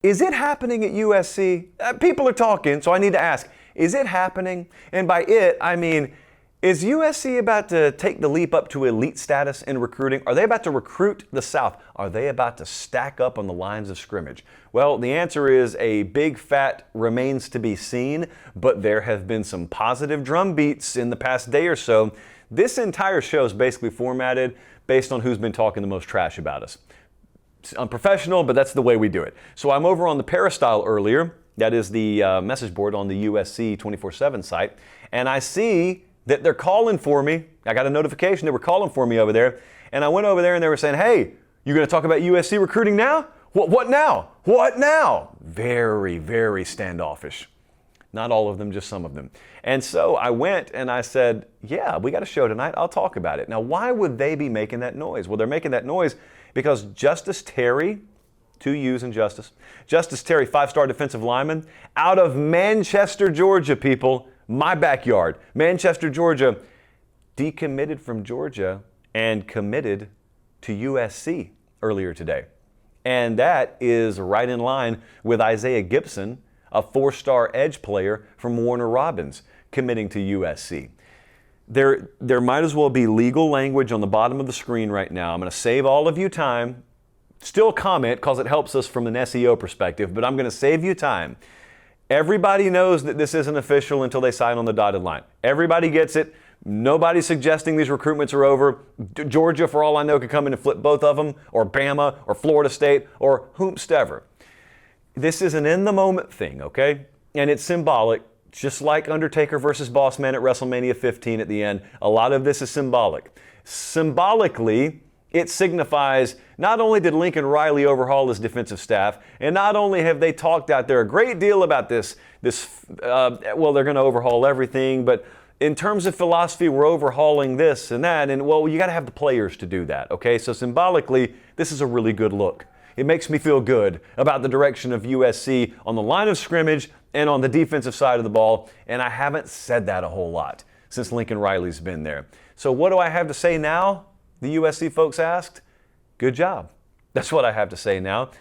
Is it happening at USC? People are talking, so I need to ask, is it happening? And by it, I mean, is USC about to take the leap up to elite status in recruiting? Are they about to recruit the South? Are they about to stack up on the lines of scrimmage? Well, the answer is a big fat remains to be seen, but there have been some positive drum beats in the past day or so. This entire show is basically formatted based on who's been talking the most trash about us. It's unprofessional, but that's the way we do it. So I'm over on the Peristyle earlier. That is the message board on the USC 24/7 site. And I see that they're calling for me. I got a notification they were calling for me over there. And I went over there and they were saying, hey, you going to talk about USC recruiting now? What now? What now? Very, very standoffish. Not all of them, just some of them. And so I went and I said, yeah, we got a show tonight. I'll talk about it. Now, why would they be making that noise? Well, they're making that noise because Justice Terry, 2 U's in Justice, Justice Terry, 5-star defensive lineman, out of Manchester, Georgia, people, my backyard, Manchester, Georgia, decommitted from Georgia and committed to USC earlier today. And that is right in line with Isaiah Gibson, a 4-star edge player from Warner Robins, committing to USC. There might as well be legal language on the bottom of the screen right now. I'm going to save all of you time. Still comment because it helps us from an SEO perspective, but I'm going to save you time. Everybody knows that this isn't official until they sign on the dotted line. Everybody gets it. Nobody's suggesting these recruitments are over. Georgia, for all I know, could come in and flip both of them, or Bama, or Florida State, or whomstever. This is an in-the-moment thing, okay? And it's symbolic, just like Undertaker versus Bossman at WrestleMania 15 at the end. A lot of this is symbolic. Symbolically, it signifies not only did Lincoln Riley overhaul his defensive staff, and not only have they talked out there a great deal about this, well, they're going to overhaul everything, but in terms of philosophy, we're overhauling this and that, and well, you got to have the players to do that, okay? So symbolically, this is a really good look. It makes me feel good about the direction of USC on the line of scrimmage and on the defensive side of the ball, and I haven't said that a whole lot since Lincoln Riley's been there. So what do I have to say now? The USC folks asked. Good job. That's what I have to say now.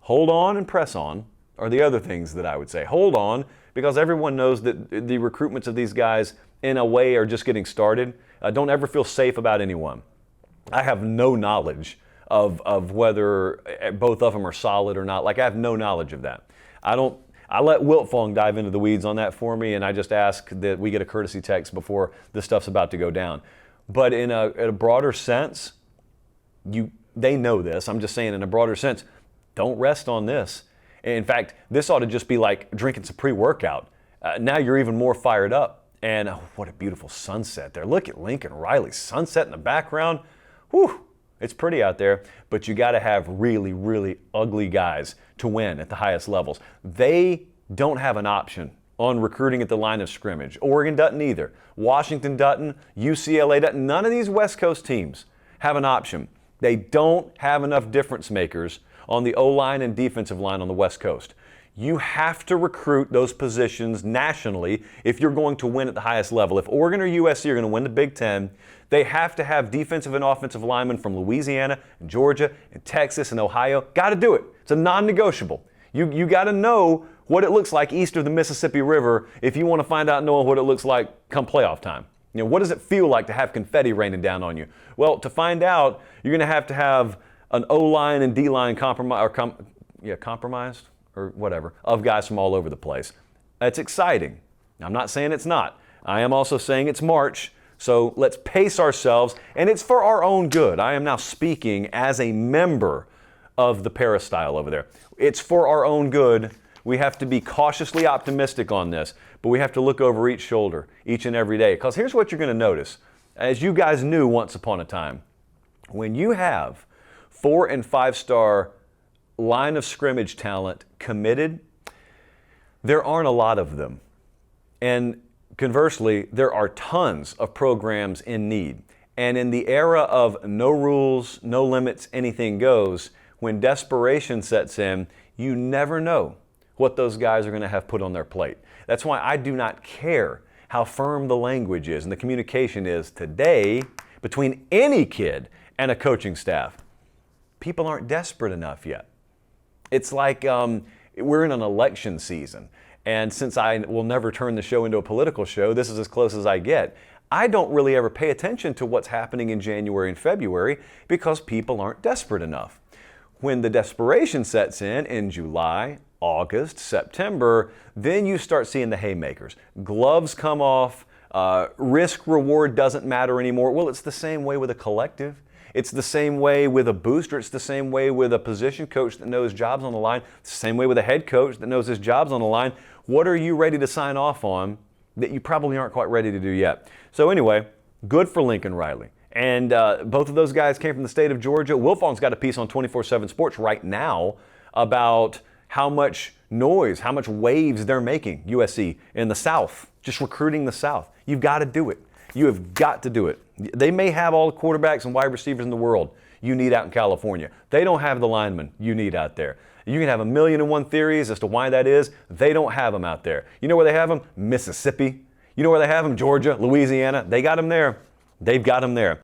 Hold on and press on are the other things that I would say. Hold on, because everyone knows that the recruitments of these guys in a way are just getting started. Don't ever feel safe about anyone. I have no knowledge of whether both of them are solid or not. Like, I have no knowledge of that. I let Wiltfong dive into the weeds on that for me, and I just ask that we get a courtesy text before this stuff's about to go down. But in a broader sense, they know this. I'm just saying in a broader sense, don't rest on this. In fact, this ought to just be like drinking some pre-workout. Now you're even more fired up. And what a beautiful sunset there. Look at Lincoln Riley's sunset in the background. Whew, it's pretty out there. But you got to have really, really ugly guys to win at the highest levels. They don't have an option on recruiting at the line of scrimmage. Oregon doesn't either. Washington doesn't. UCLA doesn't. None of these West Coast teams have an option. They don't have enough difference makers on the O-line and defensive line on the West Coast. You have to recruit those positions nationally if you're going to win at the highest level. If Oregon or USC are going to win the Big Ten, they have to have defensive and offensive linemen from Louisiana and Georgia and Texas and Ohio. Got to do it. It's a non-negotiable. You got to know what it looks like east of the Mississippi River if you want to find out knowing what it looks like come playoff time. You know, what does it feel like to have confetti raining down on you? Well, to find out, you're going to have an O-line and D-line compromised or whatever, of guys from all over the place. It's exciting. I'm not saying it's not. I am also saying it's March, so let's pace ourselves, and it's for our own good. I am now speaking as a member of the Peristyle over there. It's for our own good. We have to be cautiously optimistic on this, but we have to look over each shoulder each and every day. Because here's what you're going to notice. As you guys knew once upon a time, when you have 4- and 5-star line of scrimmage talent committed, there aren't a lot of them. And conversely, there are tons of programs in need. And in the era of no rules, no limits, anything goes, when desperation sets in, you never know what those guys are going to have put on their plate. That's why I do not care how firm the language is and the communication is today between any kid and a coaching staff. People aren't desperate enough yet. It's like we're in an election season. And since I will never turn the show into a political show, this is as close as I get. I don't really ever pay attention to what's happening in January and February because people aren't desperate enough. When the desperation sets in July, August, September, then you start seeing the haymakers. Gloves come off, risk reward doesn't matter anymore. Well, it's the same way with a collective. It's the same way with a booster. It's the same way with a position coach that knows jobs on the line. It's the same way with a head coach that knows his job's on the line. What are you ready to sign off on that you probably aren't quite ready to do yet? So anyway, good for Lincoln Riley. And both of those guys came from the state of Georgia. Wilfong's got a piece on 24/7 Sports right now about how much noise, how much waves they're making, USC, in the South, just recruiting the South. You've got to do it. You have got to do it. They may have all the quarterbacks and wide receivers in the world you need out in California. They don't have the linemen you need out there. You can have 1,000,001 theories as to why that is. They don't have them out there. You know where they have them? Mississippi. You know where they have them? Georgia, Louisiana. They got them there. They've got them there.